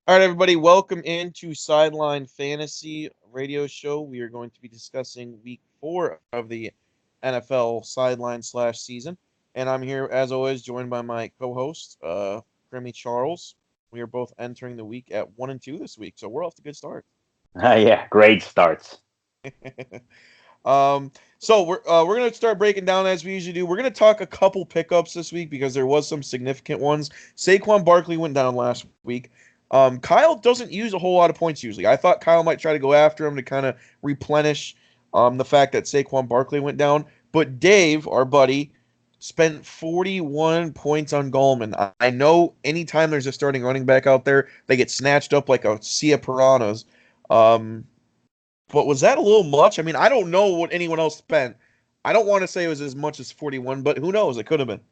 All right, everybody, welcome into Sideline Fantasy Radio Show. We are going to be discussing week 4 of the NFL sideline season. And I'm here, as always, joined by my co host, Grimmy Charles. We are both entering the week at 1-2 this week, so we're off to a good start. Yeah, great starts. Um, so we're gonna start breaking down as we usually do. We're gonna talk a couple pickups this week because there was some significant ones. Saquon Barkley went down last week. Kyle doesn't use a whole lot of points usually. I thought Kyle might try to go after him to kind of replenish the fact that Saquon Barkley went down. But Dave, our buddy, spent 41 points on Gallman. I know anytime there's a starting running back out there, they get snatched up like a sea of piranhas. Um, but was that a little much? I mean, I don't know what anyone else spent. I don't want to say it was as much as 41, but who knows? It could have been.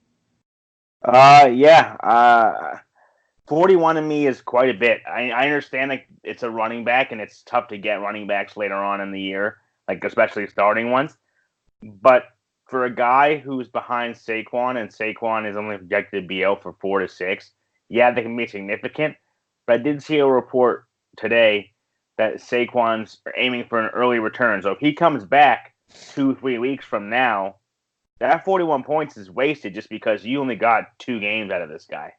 Yeah. 41 to me is quite a bit. I understand like it's a running back and it's tough to get running backs later on in the year, like especially starting ones. But for a guy who's behind Saquon and Saquon is only projected to be out for 4 to 6, yeah, they can be significant. But I did see a report today that Saquon's aiming for an early return. So if he comes back 2, 3 weeks from now, that 41 points is wasted just because you only got 2 games out of this guy.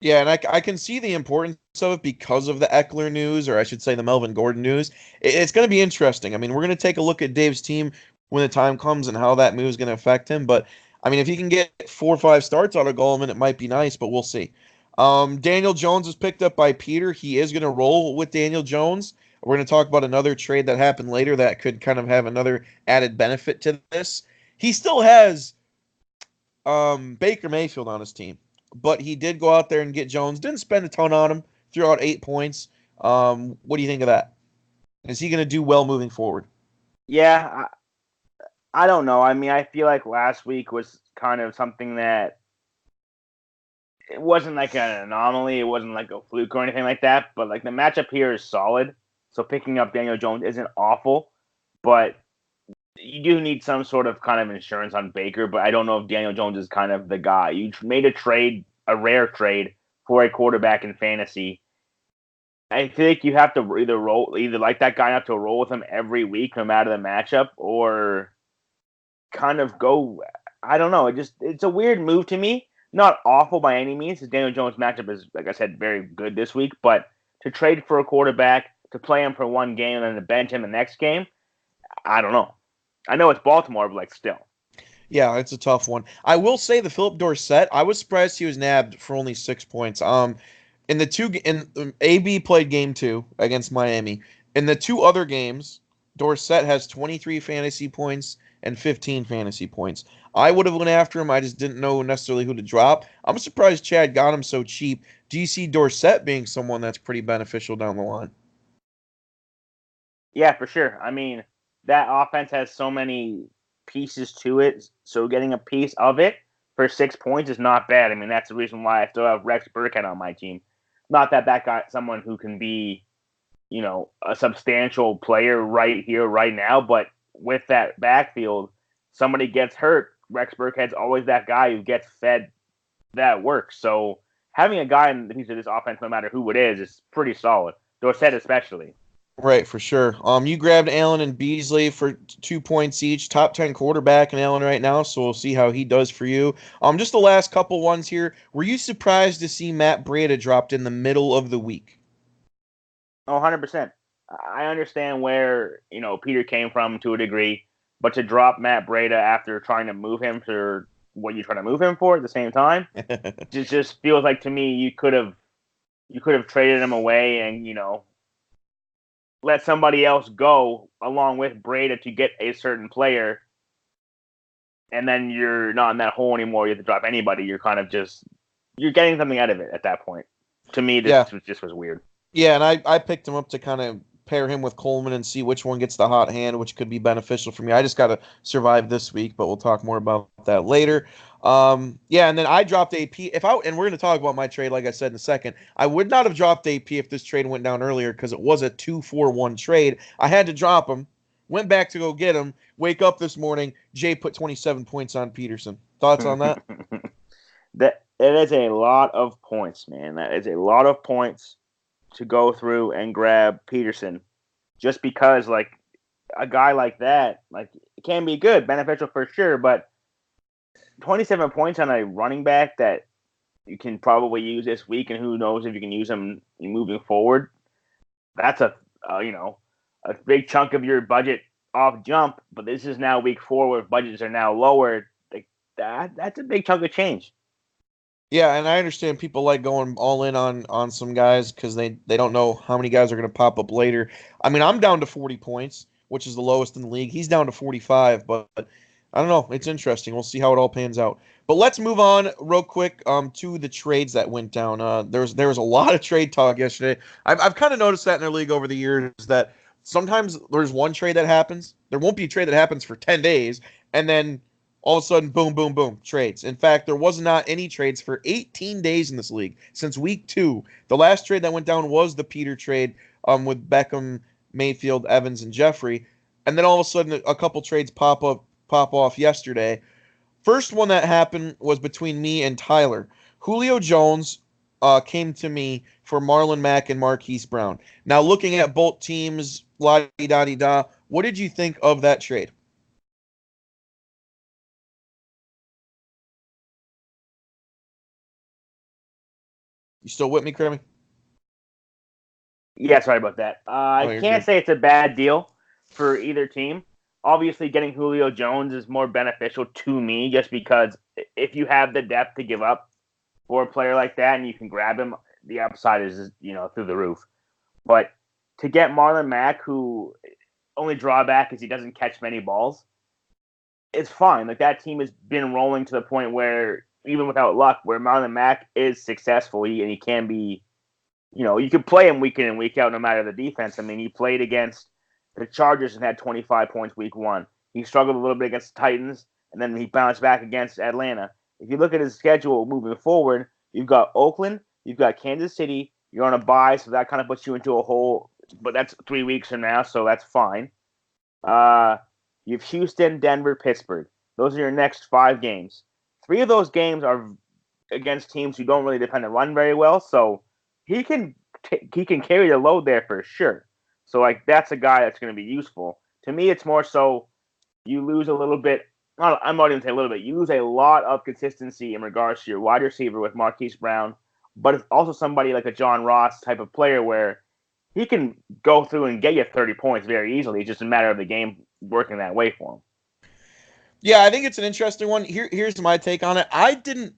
Yeah, and I can see the importance of it because of the Eckler news, or I should say the Melvin Gordon news. It's going to be interesting. I mean, we're going to take a look at Dave's team when the time comes and how that move is going to affect him. But, I mean, if he can get 4 or 5 starts out of Gallman, it might be nice, but we'll see. Daniel Jones is picked up by Peter. He is going to roll with Daniel Jones. We're going to talk about another trade that happened later that could kind of have another added benefit to this. He still has Baker Mayfield on his team, but he did go out there and get Jones. Didn't spend a ton on him. Threw out 8 points. What do you think of that? Is he going to do well moving forward? Yeah, I don't know. I mean, I feel like last week was kind of something that it wasn't like an anomaly. It wasn't like a fluke or anything like that. But like the matchup here is solid. So picking up Daniel Jones isn't awful, but you do need some sort of kind of insurance on Baker. But I don't know if Daniel Jones is kind of the guy. You made a trade, a rare trade for a quarterback in fantasy. I think you have to either like that guy have to roll with him every week, no matter the matchup, or kind of go. I don't know. It's a weird move to me. Not awful by any means. The Daniel Jones matchup is, like I said, very good this week. But to trade for a quarterback, to play him for one game and then to bench him the next game, I don't know. I know it's Baltimore, but like still. Yeah, it's a tough one. I will say the Philip Dorsett. I was surprised he was nabbed for only 6 points. In the two in AB played game 2 against Miami. In the two other games, Dorsett has 23 fantasy points and 15 fantasy points. I would have went after him. I just didn't know necessarily who to drop. I'm surprised Chad got him so cheap. Do you see Dorsett being someone that's pretty beneficial down the line? Yeah, for sure. I mean, that offense has so many pieces to it. So getting a piece of it for 6 points is not bad. I mean, that's the reason why I still have Rex Burkhead on my team. Not that that guy, someone who can be, a substantial player right here, right now, but with that backfield, somebody gets hurt. Rex Burkhead's always that guy who gets fed that work. So having a guy in the piece of this offense, no matter who it is pretty solid. Dorsett especially. Right, for sure. You grabbed Allen and Beasley for 2 points each. Top 10 quarterback in Allen right now, so we'll see how he does for you. Just the last couple ones here. Were you surprised to see Matt Breida dropped in the middle of the week? Oh, 100%. I understand where, Peter came from to a degree, but to drop Matt Breida after trying to move him for what you trying to move him for at the same time, just feels like to me you could have traded him away and, let somebody else go along with Breida to get a certain player, and then you're not in that hole anymore. You have to drop anybody. You're kind of just you're getting something out of it at that point. To me, this Yeah. was weird. Yeah, and I picked him up to kind of pair him with Coleman and see which one gets the hot hand, which could be beneficial for me. I just got to survive this week, but we'll talk more about that later. Yeah, and then I dropped AP. And we're going to talk about my trade, like I said in a second. I would not have dropped AP if this trade went down earlier because it was a 2-4-1 trade. I had to drop him. Went back to go get him. Wake up this morning. Jay put 27 points on Peterson. Thoughts on that? That is a lot of points, man. That is a lot of points. to go through and grab Peterson, just because like a guy like that, like it can be good, beneficial for sure, but 27 points on a running back that you can probably use this week, and who knows if you can use him moving forward. That's a big chunk of your budget off jump. But this is now week 4 where budgets are now lowered. Like that's a big chunk of change. Yeah, and I understand people like going all in on some guys because they don't know how many guys are going to pop up later. I mean, I'm down to 40 points, which is the lowest in the league. He's down to 45, but I don't know. It's interesting. We'll see how it all pans out. But let's move on real quick to the trades that went down. There was a lot of trade talk yesterday. I've kind of noticed that in our league over the years that sometimes there's one trade that happens. There won't be a trade that happens for 10 days, and then all of a sudden, boom, boom, boom, trades. In fact, there was not any trades for 18 days in this league since week 2. The last trade that went down was the Peter trade with Beckham, Mayfield, Evans, and Jeffrey. And then all of a sudden, a couple trades pop off yesterday. First one that happened was between me and Tyler. Julio Jones came to me for Marlon Mack and Marquise Brown. Now, looking at both teams, la-di-da-di-da, what did you think of that trade? You still with me, Crammy? Yeah, sorry about that. I You're can't good. say it's a bad deal for either team. Obviously, getting Julio Jones is more beneficial to me just because if you have the depth to give up for a player like that and you can grab him, the upside is through the roof. But to get Marlon Mack, who only drawback is he doesn't catch many balls, it's fine. Like that team has been rolling to the point where even without luck, where Marlon Mack is successful, and he can be. You could play him week in and week out no matter the defense. I mean, he played against the Chargers and had 25 points week 1. He struggled a little bit against the Titans, and then he bounced back against Atlanta. If you look at his schedule moving forward, you've got Oakland, you've got Kansas City, you're on a bye, so that kind of puts you into a hole, but that's 3 weeks from now, so that's fine. You have Houston, Denver, Pittsburgh. Those are your next 5 games. 3 of those games are against teams who don't really depend on run very well, so he can carry the load there for sure. So like that's a guy that's going to be useful. To me, it's more so you lose a little bit. I'm not even saying a little bit. You lose a lot of consistency in regards to your wide receiver with Marquise Brown, but it's also somebody like a John Ross type of player where he can go through and get you 30 points very easily. It's just a matter of the game working that way for him. Yeah, I think it's an interesting one. Here's my take on it. I don't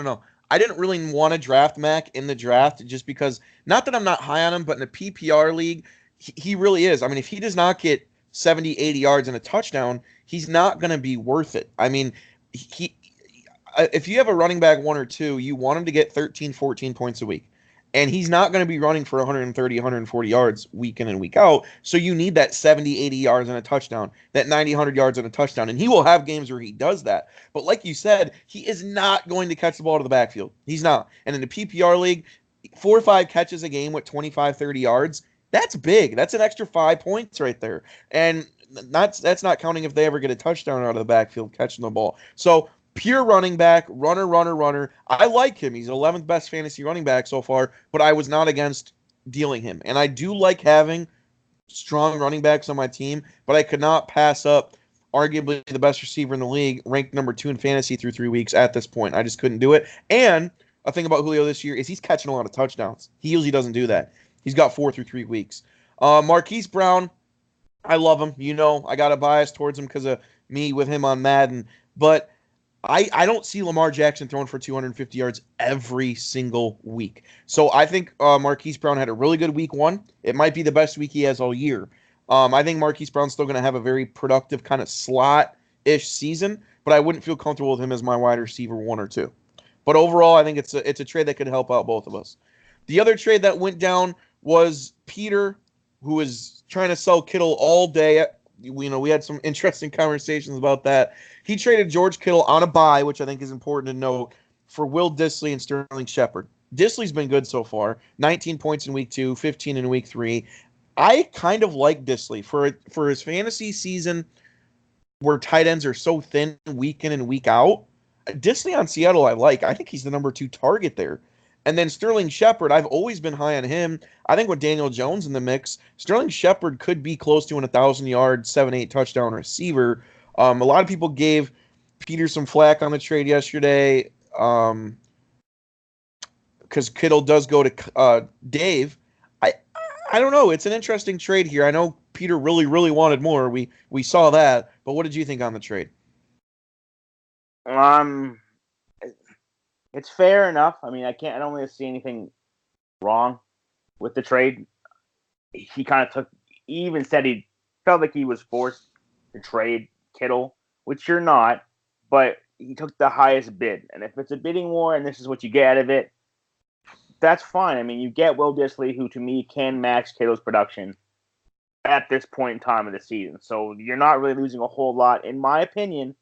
know. I didn't really want to draft Mac in the draft just because, not that I'm not high on him, but in a PPR league, he really is. I mean, if he does not get 70, 80 yards and a touchdown, he's not going to be worth it. I mean, if you have a running back 1 or 2, you want him to get 13, 14 points a week. And he's not going to be running for 130, 140 yards week in and week out. So you need that 70, 80 yards and a touchdown, that 90, 100 yards and a touchdown. And he will have games where he does that. But like you said, he is not going to catch the ball to the backfield. He's not. And in the PPR league, 4 or 5 catches a game with 25, 30 yards, that's big. That's an extra 5 points right there. And that's not counting if they ever get a touchdown out of the backfield catching the ball. So pure running back, runner. I like him. He's 11th best fantasy running back so far, but I was not against dealing him. And I do like having strong running backs on my team, but I could not pass up arguably the best receiver in the league, ranked number 2 in fantasy through 3 weeks at this point. I just couldn't do it. And a thing about Julio this year is he's catching a lot of touchdowns. He usually doesn't do that. He's got 4 through 3 weeks. Marquise Brown, I love him. I got a bias towards him because of me with him on Madden, but I don't see Lamar Jackson throwing for 250 yards every single week. So I think Marquise Brown had a really good week 1. It might be the best week he has all year. I think Marquise Brown's still going to have a very productive kind of slot-ish season, but I wouldn't feel comfortable with him as my wide receiver 1 or 2. But overall, I think it's a trade that could help out both of us. The other trade that went down was Peter, who was trying to sell Kittle all day. We had some interesting conversations about that. He traded George Kittle on a bye, which I think is important to note, for Will Dissly and Sterling Shepard. Dissly's been good so far. 19 points in week 2, 15 in week 3. I kind of like Dissly for his fantasy season where tight ends are so thin week in and week out. Dissly on Seattle I like. I think he's the number 2 target there. And then Sterling Shepard, I've always been high on him. I think with Daniel Jones in the mix, Sterling Shepard could be close to an 1,000-yard, 7-8 touchdown receiver. A lot of people gave Peter some flack on the trade yesterday because Kittle does go to Dave. I I don't know. It's an interesting trade here. I know Peter really, really wanted more. We saw that. But what did you think on the trade? Um, it's fair enough. I mean, I don't really see anything wrong with the trade. He kind of he even said he felt like he was forced to trade Kittle, which you're not, but he took the highest bid. And if it's a bidding war and this is what you get out of it, that's fine. I mean, you get Will Dissly, who to me can match Kittle's production at this point in time of the season. So you're not really losing a whole lot, in my opinion,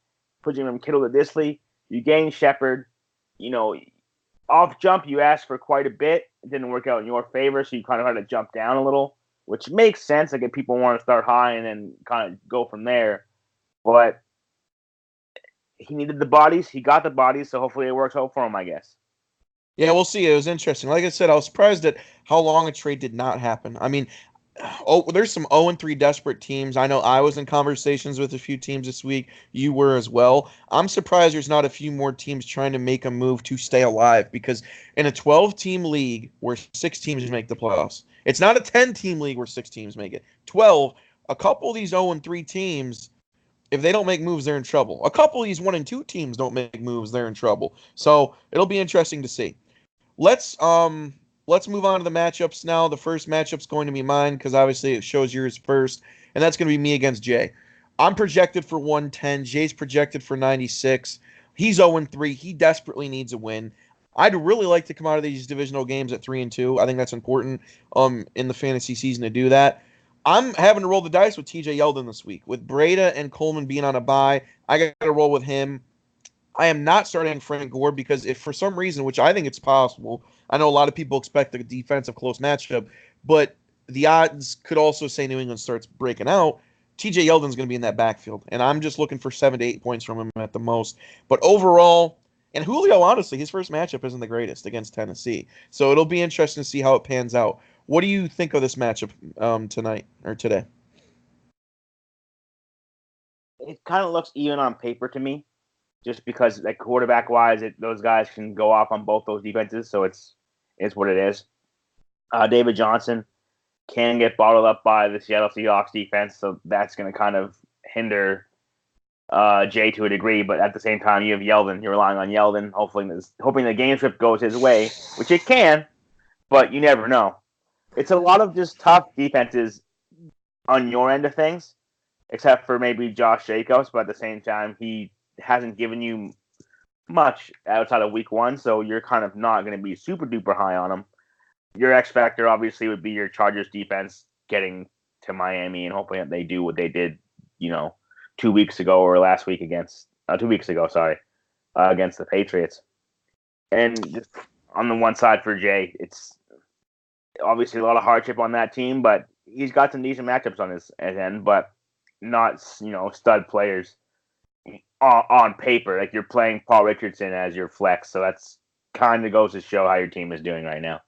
pushing from Kittle to Dissly. You gain Shepard. Off jump, you asked for quite a bit. It didn't work out in your favor, so you kind of had to jump down a little, which makes sense. Like if people want to start high and then kind of go from there. But he needed the bodies. He got the bodies, so hopefully it works out for him, I guess. Yeah, we'll see. It was interesting. Like I said, I was surprised at how long a trade did not happen. I mean, there's some 0-3 desperate teams. I know I was in conversations with a few teams this week. You were as well. I'm surprised there's not a few more teams trying to make a move to stay alive because in a 12-team league where 6 teams make the playoffs, it's not a 10-team league where 6 teams make it. 12, a couple of these 0-3 teams, if they don't make moves, they're in trouble. A couple of these 1-2 teams don't make moves, they're in trouble. So it'll be interesting to see. Let's move on to the matchups now. The first matchup's going to be mine because obviously it shows yours first, and that's going to be me against Jay. I'm projected for 110. Jay's projected for 96. He's 0-3. He desperately needs a win. I'd really like to come out of these divisional games at 3-2. I think that's important in the fantasy season to do that. I'm having to roll the dice with TJ Yeldon this week. With Breda and Coleman being on a bye, I got to roll with him. I am not starting Frank Gore because if for some reason, which I think it's possible, I know a lot of people expect a defensive close matchup, but the odds could also say New England starts breaking out. TJ Yeldon's going to be in that backfield, and I'm just looking for 7 to 8 points from him at the most. But overall, and Julio, honestly, his first matchup isn't the greatest against Tennessee, so it'll be interesting to see how it pans out. What do you think of this matchup tonight or today? It kind of looks even on paper to me, just because like quarterback wise, those guys can go off on both those defenses, so it's what it is. David Johnson can get bottled up by the Seattle Seahawks defense, so that's going to kind of hinder Jay to a degree. But at the same time, you have Yeldon. You're relying on Yeldon, hoping the game script goes his way, which it can, but you never know. It's a lot of just tough defenses on your end of things, except for maybe Josh Jacobs. But at the same time, he hasn't given you much outside of week 1, so you're kind of not going to be super duper high on him. Your X factor obviously would be your Chargers defense getting to Miami and hoping that they do what they did, 2 weeks ago or last week against 2 weeks ago, against the Patriots. And just on the one side for Jay, it's obviously a lot of hardship on that team, but he's got some decent matchups on his end, but not stud players on paper. Like you're playing Paul Richardson as your flex, so that's kind of goes to show how your team is doing right now.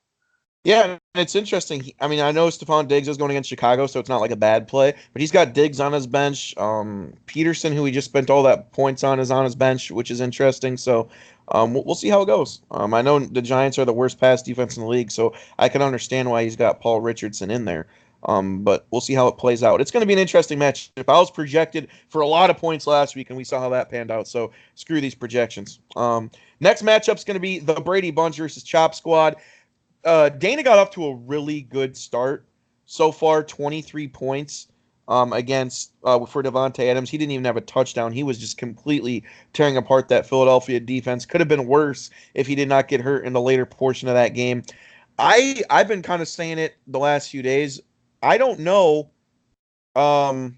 Yeah, it's interesting. I mean, I know Stephon Diggs is going against Chicago, so it's not like a bad play, but he's got Diggs on his bench. Peterson, who he just spent all that points on, is on his bench, which is interesting. So we'll see how it goes. I know the Giants are the worst pass defense in the league, so I can understand why he's got Paul Richardson in there. But we'll see how it plays out. It's going to be an interesting match. I was projected for a lot of points last week, and we saw how that panned out. So screw these projections. Next matchup's going to be the Brady Bunch versus Chop Squad. Dana got off to a really good start so far, 23 points against for Devontae Adams. He didn't even have a touchdown. He was just completely tearing apart that Philadelphia defense. Could have been worse if he did not get hurt in the later portion of that game. I've been kind of saying it the last few days. I don't know how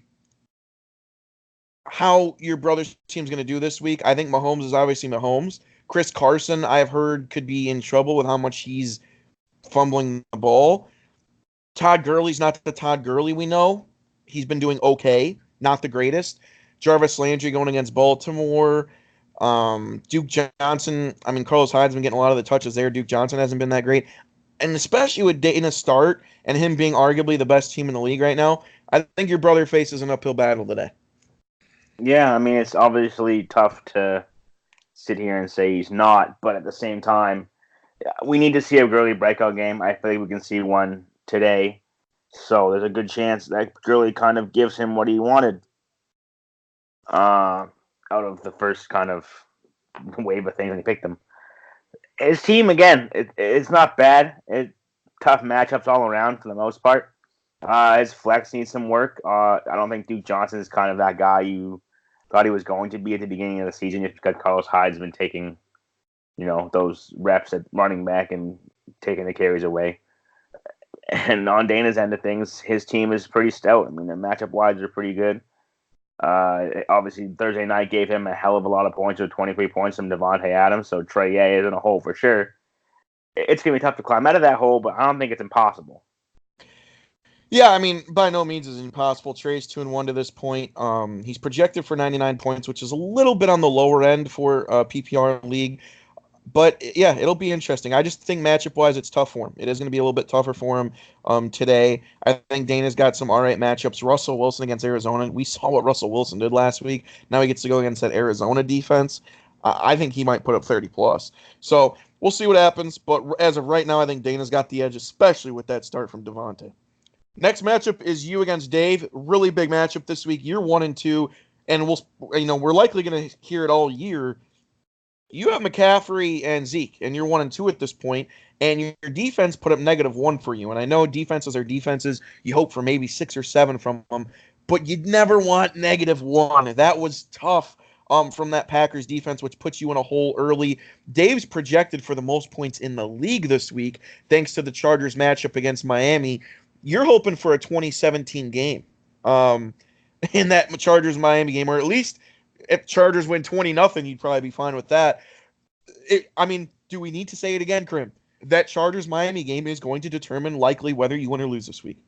your brother's team's going to do this week. I think Mahomes is obviously Mahomes. Chris Carson, I've heard, could be in trouble with how much he's fumbling the ball. Todd Gurley's not the Todd Gurley we know. He's been doing okay, not the greatest. Jarvis Landry going against Baltimore. Duke Johnson, I mean, Carlos Hyde's been getting a lot of the touches there. Duke Johnson hasn't been that great. And especially with Dayton start and him being arguably the best team in the league right now, I think your brother faces an uphill battle today. Yeah, I mean, it's obviously tough to sit here and say he's not, but at the same time, we need to see a Gurley breakout game. I think we can see one today. So there's a good chance that Gurley kind of gives him what he wanted out of the first kind of wave of things when he picked him. His team, again, it's not bad. Tough matchups all around for the most part. His flex needs some work. I don't think Duke Johnson is kind of that guy you thought he was going to be at the beginning of the season just because Carlos Hyde's been taking, those reps at running back and taking the carries away. And on Dana's end of things, his team is pretty stout. I mean, the matchup wise are pretty good. Obviously, Thursday night gave him a hell of a lot of points with 23 points from Devontae Adams, so Trey Ye is in a hole for sure. It's going to be tough to climb out of that hole, but I don't think it's impossible. Yeah, I mean, by no means is it impossible. Trey's 2-1 to this point. He's projected for 99 points, which is a little bit on the lower end for a PPR league. But yeah, it'll be interesting. I just think matchup wise, it's tough for him. It is going to be a little bit tougher for him today. I think Dana's got some all right matchups. Russell Wilson against Arizona. We saw what Russell Wilson did last week. Now he gets to go against that Arizona defense. I think he might put up 30 plus. So we'll see what happens. But as of right now, I think Dana's got the edge, especially with that start from Devontae. Next matchup is you against Dave. Really big matchup this week. You're 1-2, and we're likely going to hear it all year. You have McCaffrey and Zeke, and you're 1-2 at this point, and your defense put up -1 for you. And I know defenses are defenses. You hope for maybe 6 or 7 from them, but you'd never want -1. That was tough from that Packers defense, which puts you in a hole early. Dave's projected for the most points in the league this week, thanks to the Chargers matchup against Miami. You're hoping for a 2017 game in that Chargers Miami game, or at least if Chargers win 20-0, you'd probably be fine with that. Do we need to say it again, Krim? That Chargers Miami game is going to determine likely whether you win or lose this week.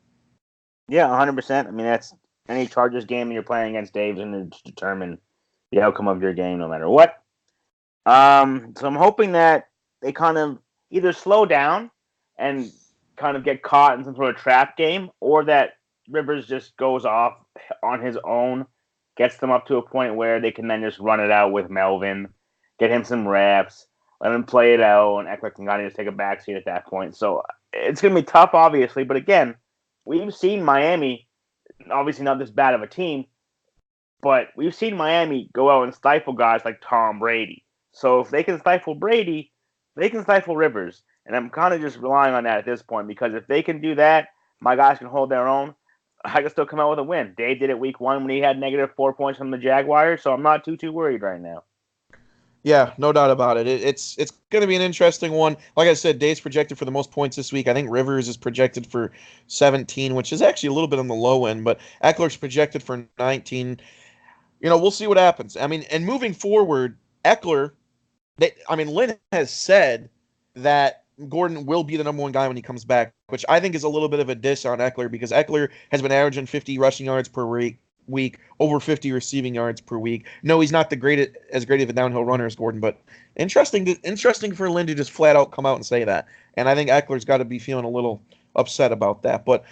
Yeah, 100%. I mean, that's any Chargers game you're playing against Dave's going to determine the outcome of your game no matter what. So I'm hoping that they kind of either slow down and kind of get caught in some sort of trap game, or that Rivers just goes off on his own, gets them up to a point where they can then just run it out with Melvin, get him some reps, let him play it out, and Eckler can kind of just take a backseat at that point. So it's going to be tough, obviously, but again, we've seen Miami, obviously not this bad of a team, but we've seen Miami go out and stifle guys like Tom Brady. So if they can stifle Brady, they can stifle Rivers. And I'm kind of just relying on that at this point, because if they can do that, my guys can hold their own. I can still come out with a win. Dave did it week 1 when he had -4 points from the Jaguars, so I'm not too worried right now. Yeah, no doubt about it. It's going to be an interesting one. Like I said, Dave's projected for the most points this week. I think Rivers is projected for 17, which is actually a little bit on the low end, but Eckler's projected for 19. We'll see what happens. I mean, and moving forward, Eckler, Lynn has said that Gordon will be the number 1 guy when he comes back, which I think is a little bit of a diss on Eckler, because Eckler has been averaging 50 rushing yards per week, over 50 receiving yards per week. No, he's not as great of a downhill runner as Gordon, but interesting for Lynn to just flat out come out and say that. And I think Eckler's got to be feeling a little upset about that. But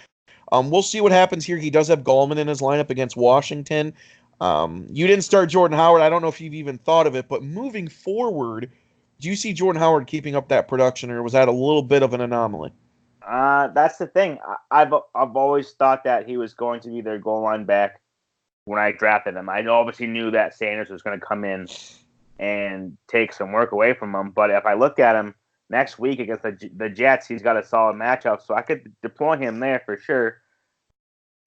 we'll see what happens here. He does have Gallman in his lineup against Washington. You didn't start Jordan Howard. I don't know if you've even thought of it, but moving forward, do you see Jordan Howard keeping up that production, or was that a little bit of an anomaly? That's the thing. I've always thought that he was going to be their goal line back when I drafted him. I obviously knew that Sanders was going to come in and take some work away from him. But if I look at him next week against the Jets, he's got a solid matchup, so I could deploy him there for sure.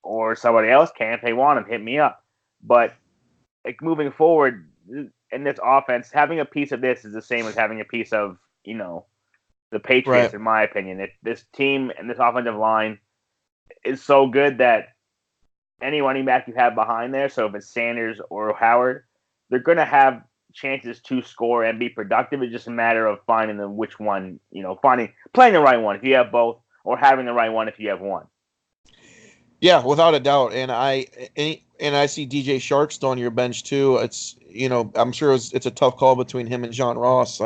Or somebody else can if they want him, hit me up. But moving forward in this offense, having a piece of this is the same as having a piece of, the Patriots, right, in my opinion. This team and this offensive line is so good that any running back you have behind there, so if it's Sanders or Howard, they're going to have chances to score and be productive. It's just a matter of finding which one, playing the right one if you have both, or having the right one if you have one. Yeah, without a doubt. And And I see DJ Shark still on your bench too. It's I'm sure it's a tough call between him and John Ross.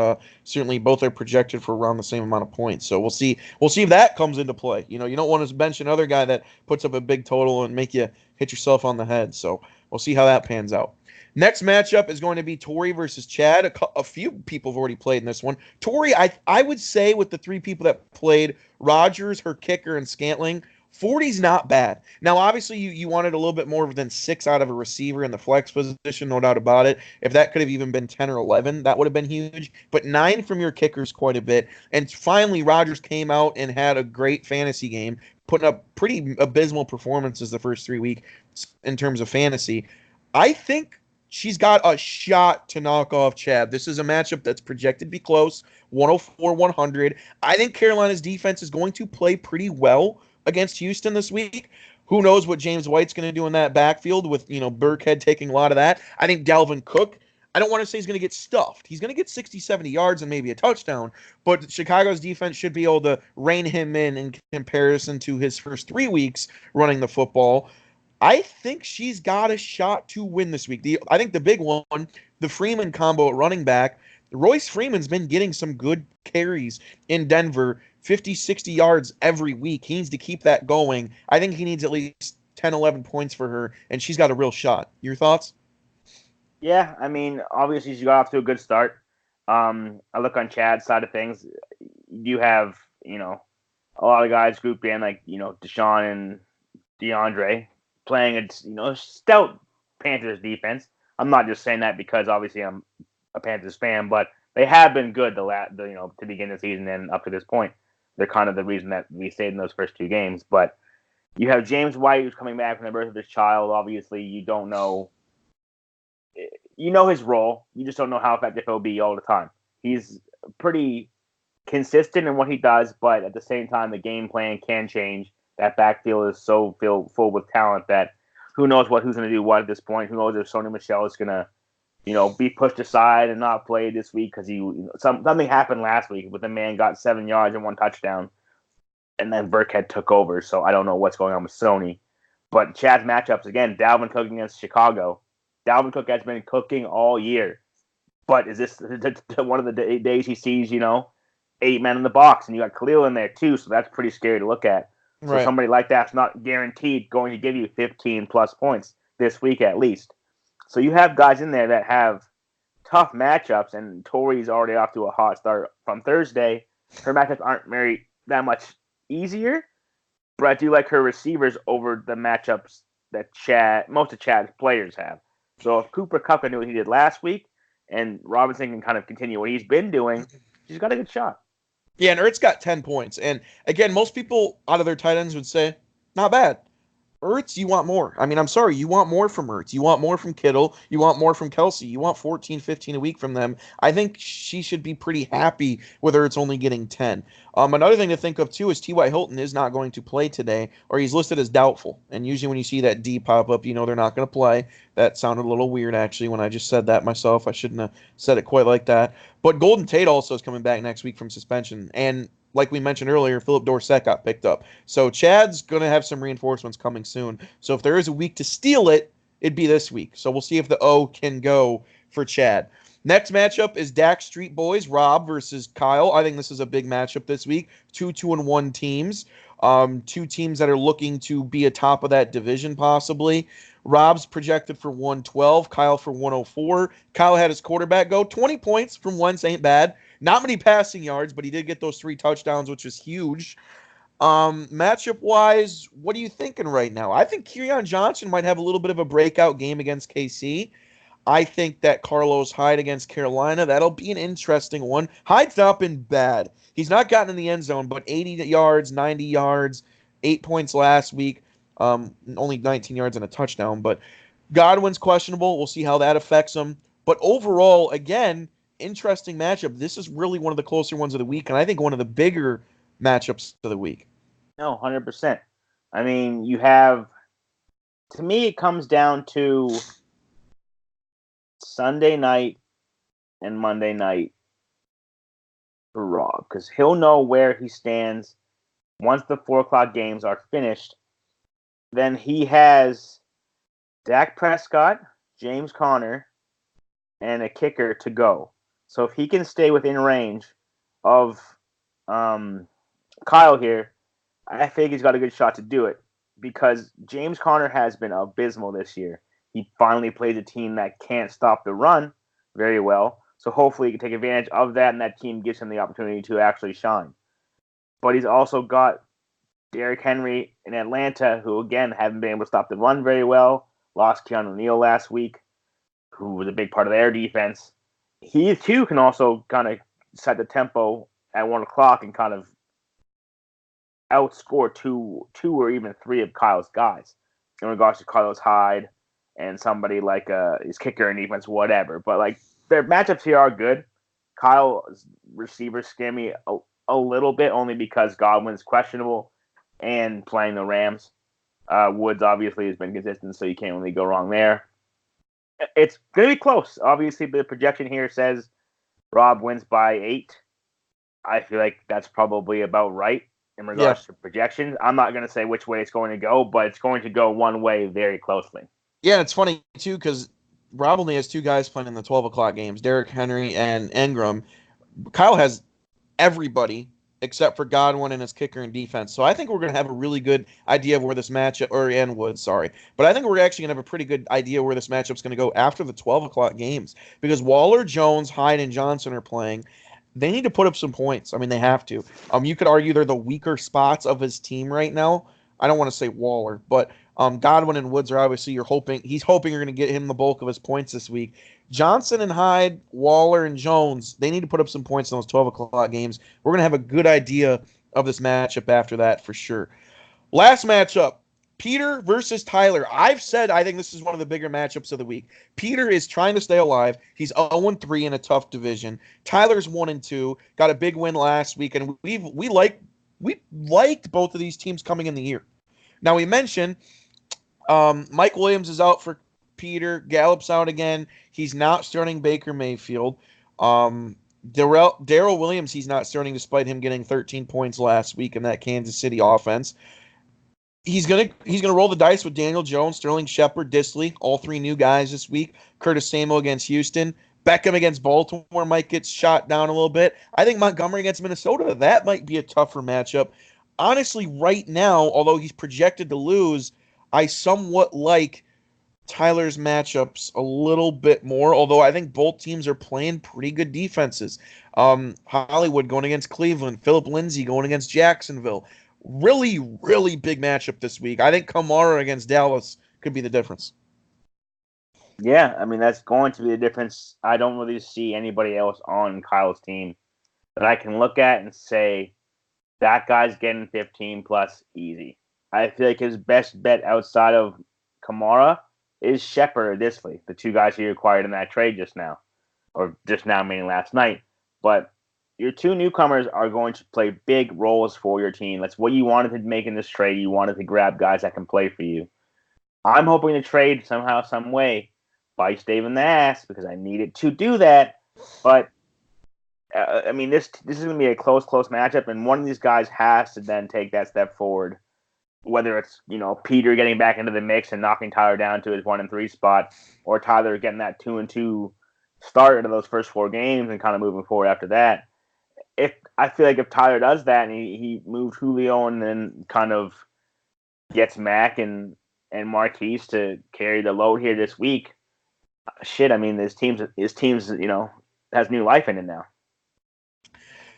Certainly both are projected for around the same amount of points. So we'll see. We'll see if that comes into play. You don't want to bench another guy that puts up a big total and make you hit yourself on the head. So we'll see how that pans out. Next matchup is going to be Tori versus Chad. A few people have already played in this one. Tori, I would say with the three people that played, Rogers, her kicker, and Scantling, 40's not bad. Now, obviously, you wanted a little bit more than 6 out of a receiver in the flex position, no doubt about it. If that could have even been 10 or 11, that would have been huge. But 9 from your kickers, quite a bit. And finally, Rogers came out and had a great fantasy game, putting up pretty abysmal performances the first 3 weeks in terms of fantasy. I think she's got a shot to knock off Chad. This is a matchup that's projected to be close, 104-100. I think Carolina's defense is going to play pretty well against Houston this week. Who knows what James White's going to do in that backfield with, Burkhead taking a lot of that. I think Dalvin Cook, I don't want to say he's going to get stuffed. He's going to get 60, 70 yards and maybe a touchdown, but Chicago's defense should be able to rein him in comparison to his first 3 weeks running the football. I think she's got a shot to win this week. I think the big one, the Freeman combo at running back. Royce Freeman's been getting some good carries in Denver, 50, 60 yards every week. He needs to keep that going. I think he needs at least 10, 11 points for her, and she's got a real shot. Your thoughts? Yeah, I mean, obviously she got off to a good start. I look on Chad's side of things. You have, a lot of guys grouped in, like, Deshaun and DeAndre playing a stout Panthers defense. I'm not just saying that because obviously I'm a Panthers fan, but they have been good to begin the season and up to this point. They're kind of the reason that we stayed in those first 2 games. But you have James White, who's coming back from the birth of his child. Obviously, you don't know. You know his role. You just don't know how effective he'll be all the time. He's pretty consistent in what he does, but at the same time, the game plan can change. That backfield is so full with talent that who knows who's going to do what at this point. Who knows if Sony Michel is going to, be pushed aside and not play this week because something happened last week, but the man got 7 yards and 1 touchdown, and then Burkhead took over. So I don't know what's going on with Sony. But Chad's matchups again: Dalvin Cook against Chicago. Dalvin Cook has been cooking all year, but is this one of the days he sees 8 men in the box, and you got Khalil in there too, so that's pretty scary to look at. So Right. somebody like that's not guaranteed going to give you 15 plus points this week at least. So you have guys in there that have tough matchups, and Tori's already off to a hot start from Thursday. Her matchups aren't that much easier, but I do like her receivers over the matchups that most of Chad's players have. So if Cooper Kupp can do what he did last week, and Robinson can kind of continue what he's been doing, she's got a good shot. Yeah, and Ertz got 10 points. And again, most people out of their tight ends would say, not bad. Ertz, you want more. I mean, I'm sorry, you want more from Ertz. You want more from Kittle. You want more from Kelsey. You want 14, 15 a week from them. I think she should be pretty happy with Ertz only getting 10. Another thing to think of, too, is T.Y. Hilton is not going to play today, or he's listed as doubtful. And usually when you see that D pop up, they're not going to play. That sounded a little weird, actually, when I just said that myself. I shouldn't have said it quite like that. But Golden Tate also is coming back next week from suspension. And like we mentioned earlier, Philip Dorsett got picked up. So Chad's going to have some reinforcements coming soon. So if there is a week to steal it, it'd be this week. So we'll see if the O can go for Chad. Next matchup is Dak Street Boys, Rob versus Kyle. I think this is a big matchup this week. 2-2-1 teams. 2 teams that are looking to be atop of that division possibly. Rob's projected for 112, Kyle for 104. Kyle had his quarterback go 20 points from Wentz, ain't bad. Not many passing yards, but he did get those 3 touchdowns, which is huge. Matchup wise, what are you thinking right now? I think Kerryon Johnson might have a little bit of a breakout game against KC. I think that Carlos Hyde against Carolina, that'll be an interesting one. Hyde's not been bad. He's not gotten in the end zone, but 80 yards, 90 yards, 8 points last week. Only 19 yards and a touchdown, but Godwin's questionable. We'll see how that affects him. But overall, again, interesting matchup. This is really one of the closer ones of the week, and I think one of the bigger matchups of the week. No, 100%. I mean, to me, it comes down to Sunday night and Monday night for Rob, because he'll know where he stands once the 4 o'clock games are finished. Then he has Dak Prescott, James Conner, and a kicker to go. So if he can stay within range of um, Kyle here, I think he's got a good shot to do it because James Conner has been abysmal this year. He finally plays a team that can't stop the run very well. So hopefully he can take advantage of that, and that team gives him the opportunity to actually shine. But he's also got Derrick Henry in Atlanta, who again haven't been able to stop the run very well. Lost Keanu Neal last week, who was a big part of their defense. He too can also kind of set the tempo at 1 o'clock and kind of outscore two or even three of Kyle's guys in regards to Carlos Hyde and somebody like his kicker and defense, whatever. But like their matchups here are good. Kyle's receivers scare me a little bit only because Godwin's questionable and playing the Rams. Woods obviously has been consistent, so you can't really go wrong there. It's going to be close. Obviously, the projection here says Rob wins by 8. I feel like that's probably about right in regards to projections. I'm not going to say which way it's going to go, but it's going to go one way very closely. Yeah, it's funny, too, because Rob only has 2 guys playing in the 12 o'clock games, Derrick Henry and Ingram. Kyle has everybody except for Godwin and his kicker and defense. So I think we're going to have a really good idea of where this matchup, or and Woods, sorry. But I think we're actually going to have a pretty good idea where this matchup's going to go after the 12 o'clock games because Waller, Jones, Hyde, and Johnson are playing. They need to put up some points. I mean, they have to. You could argue they're the weaker spots of his team right now. I don't want to say Waller, but Godwin and Woods are obviously he's hoping you're going to get him the bulk of his points this week. Johnson and Hyde, Waller and Jones, they need to put up some points in those 12 o'clock games. We're going to have a good idea of this matchup after that for sure. Last matchup, Peter versus Tyler. I've said I think this is one of the bigger matchups of the week. Peter is trying to stay alive. He's 0-3 in a tough division. Tyler's 1-2, got a big win last week, and we liked both of these teams coming in the year. Now we mentioned Mike Williams is out for Peter. Gallup's out again. He's not starting Baker Mayfield. Darrell Williams, he's not starting despite him getting 13 points last week in that Kansas City offense. He's gonna roll the dice with Daniel Jones, Sterling Shepard, Disley, all 3 new guys this week. Curtis Samuel against Houston. Beckham against Baltimore might get shot down a little bit. I think Montgomery against Minnesota, that might be a tougher matchup. Honestly, right now, although he's projected to lose, I somewhat like Tyler's matchups a little bit more, although I think both teams are playing pretty good defenses. Hollywood going against Cleveland, Philip Lindsay going against Jacksonville. Really, really big matchup this week. I think Kamara against Dallas could be the difference. Yeah, I mean, that's going to be the difference. I don't really see anybody else on Kyle's team that I can look at and say, that guy's getting 15 plus easy. I feel like his best bet outside of Kamara is Shepard or Disley, the 2 guys he acquired in that trade just now. Or just now, meaning last night. But your 2 newcomers are going to play big roles for your team. That's what you wanted to make in this trade. You wanted to grab guys that can play for you. I'm hoping to trade somehow, some way, bites Dave in the ass because I needed to do that. But I mean, this is going to be a close matchup, and one of these guys has to then take that step forward. Whether it's Peter getting back into the mix and knocking Tyler down to his 1-3 spot, or Tyler getting that 2-2 start into those first 4 games and kind of moving forward after that. I feel like if Tyler does that and he moves Julio and then kind of gets Mac and Marquise to carry the load here this week, I mean, his team's has new life in it now.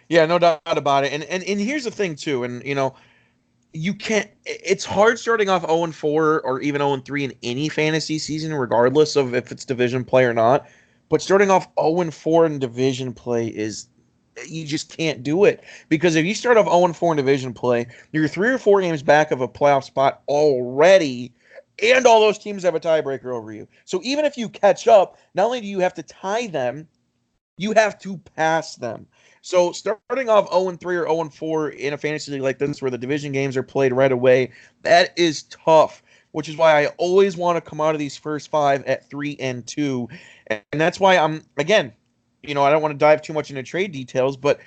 Yeah, no doubt about it. And here's the thing too, and you can't. It's hard starting off 0-4 or even 0-3 in any fantasy season, regardless of if it's division play or not. But starting off 0-4 in division play you just can't do it, because if you start off 0-4 in division play, you're 3 or 4 games back of a playoff spot already, and all those teams have a tiebreaker over you. So even if you catch up, not only do you have to tie them, you have to pass them. So starting off 0-3 or 0-4 in a fantasy league like this, where the division games are played right away, that is tough, which is why I always want to come out of these first 5 at 3-2. And that's why I'm, again, I don't want to dive too much into trade details, but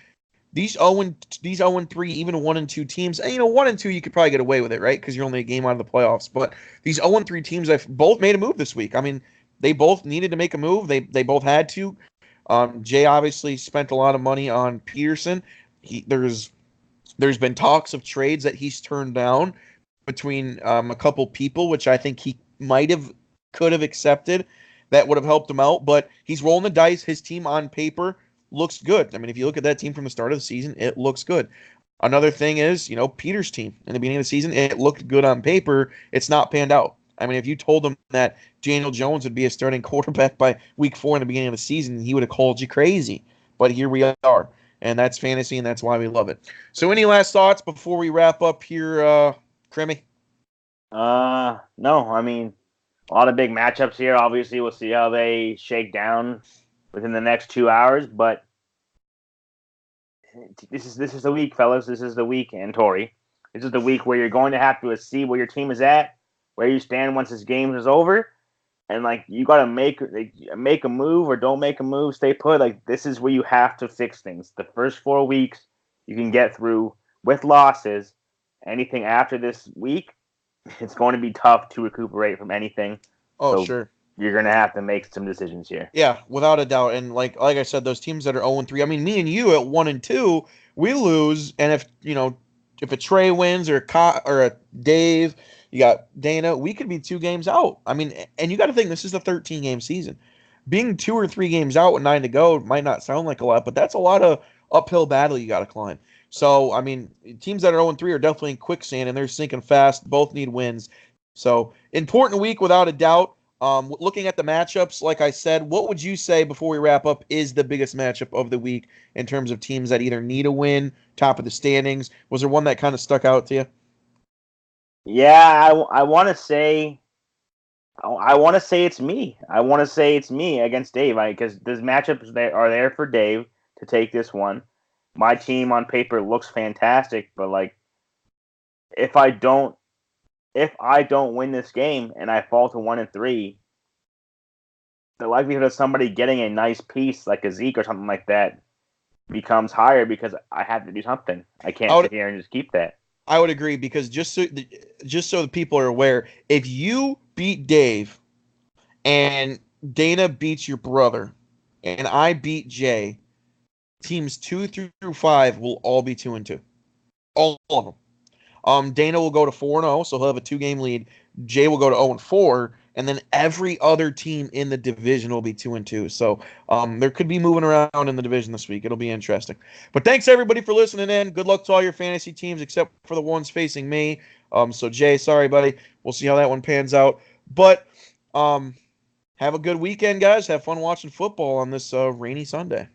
these 0-3, even 1-2 teams, and 1-2 you could probably get away with it, right? Because you're only a game out of the playoffs. But these 0-3 teams have both made a move this week. I mean, they both needed to make a move. They both had to. Jay obviously spent a lot of money on Peterson. There's been talks of trades that he's turned down between a couple people, which I think he could have accepted. That would have helped him out, but he's rolling the dice. His team on paper looks good. I mean, if you look at that team from the start of the season, it looks good. Another thing is, Peter's team in the beginning of the season, it looked good on paper. It's not panned out. I mean, if you told him that Daniel Jones would be a starting quarterback by week 4 in the beginning of the season, he would have called you crazy. But here we are, and that's fantasy, and that's why we love it. So, any last thoughts before we wrap up here, Crimmy? No. I mean, a lot of big matchups here. Obviously, we'll see how they shake down within the next 2 hours. But this is the week, fellas. This is the week, and Tori. This is the week where you're going to have to see where your team is at, where you stand once this game is over, and you got to make a move or don't make a move. Stay put. This is where you have to fix things. The first 4 weeks you can get through with losses. Anything after this week, it's going to be tough to recuperate from anything. Oh, so sure. You're going to have to make some decisions here. Yeah, without a doubt. And like I said, those teams that are 0-3, I mean, me and you at 1-2, we lose. And if a Trey wins or a Dave, you got Dana, we could be 2 games out. I mean, and you got to think this is a 13-game season. Being 2 or 3 games out with 9 to go might not sound like a lot, but that's a lot of uphill battle you got to climb. So, I mean, teams that are 0-3 are definitely in quicksand, and they're sinking fast. Both need wins. So, important week without a doubt. Looking at the matchups, like I said, what would you say before we wrap up is the biggest matchup of the week in terms of teams that either need a win, top of the standings? Was there one that kind of stuck out to you? Yeah, I want to say it's me. I want to say it's me against Dave, because these matchups are there for Dave to take this one. My team on paper looks fantastic, but if I don't win this game and I fall to 1-3, the likelihood of somebody getting a nice piece like a Zeke or something like that becomes higher because I have to do something. I can't sit here and just keep that. I would agree, because just so the people are aware, if you beat Dave and Dana beats your brother and I beat Jay, teams 2 through 5 will all be 2-2. All of them. Dana will go to 4-0, so he'll have a 2-game lead. Jay will go to 0-4, and then every other team in the division will be 2-2. So there could be moving around in the division this week. It'll be interesting. But thanks everybody for listening in. Good luck to all your fantasy teams except for the ones facing me. So Jay, sorry buddy. We'll see how that one pans out. But have a good weekend, guys. Have fun watching football on this rainy Sunday.